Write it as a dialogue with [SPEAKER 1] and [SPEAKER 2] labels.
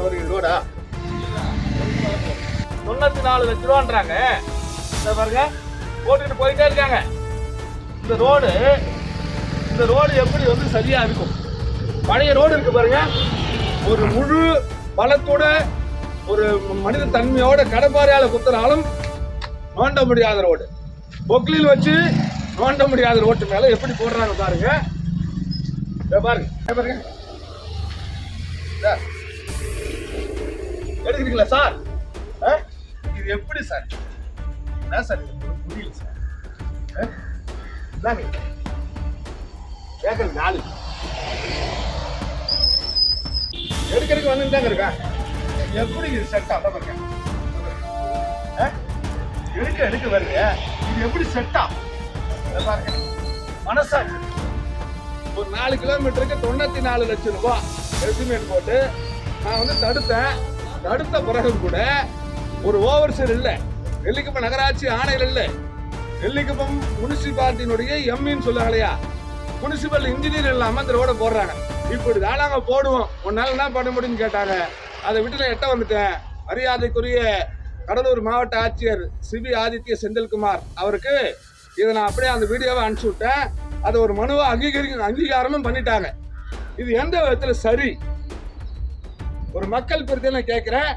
[SPEAKER 1] ரோடா 94 லட்ச ரூபான்றாங்க. பாருங்க போட்டுட்டு போயிட்டே இருக்காங்க. இந்த ரோடு எப்படி வந்து சரியா இருக்கும்? பழைய ரோடு இருக்கு பாருங்க, ஒரு முழு பலத்தோட ஒரு மனித தன்மையோட கடப்பாறையால குத்துறாலும் நோண்ட முடியாத ரோடு, பொக்லில் வச்சு நோண்ட முடியாத ரோட்டு மேல எப்படி போடுறாங்க பாருங்க. பாருங்க எடுக்கிறீங்களா சார்? இது எப்படி சார்? என்ன சார் புரியல சார். கேட்கறது நாலு எடுக்கிறதுக்கு வந்துட்டாங்க இருக்கா? எப்படி இது செட் ஆக பாருங்க. எடுக்க வருங்க, இது எப்படி செட் ஆகும் பாருங்க. மனசாட்சி ஒரு 4 கிலோமீட்டருக்கு 94 லட்சம் ரூபாய் எஸ்டிமேட் போட்டு நான் வந்து தடுத்த பிறகு கூட ஒரு ஓவர்சீர் இல்லை. நெல்லிக்குப்பம் நகராட்சி ஆணையர் இல்லை, நெல்லிக்குப்பம் முனிசிபாலிட்டியினுடைய எம்இன்னு சொல்லுவாங்க இல்லையா, முனிசிபல் இன்ஜினியர் இல்லாம அந்த ரோட போடுறாங்க. இப்படி தான் நாங்க போடுவோம், உன்னால என்ன பண்ண முடியும்னு கேட்டாங்க. அதை விட்டு எட்ட வந்துட்டேன். மரியாதைக்குரிய கடலூர் மாவட்ட ஆட்சியர் சிபி ஆதித்ய செந்தில்குமார் அவருக்கு இதை நான் அப்படியே அந்த வீடியோவை அனுப்பிச்சு விட்டேன். அதை ஒரு மனுவை அங்கீகாரமும் பண்ணிட்டாங்க. இது எந்த விதத்துல சரி? ஒரு மக்கள் பிரச்சனை கேட்கிறேன்.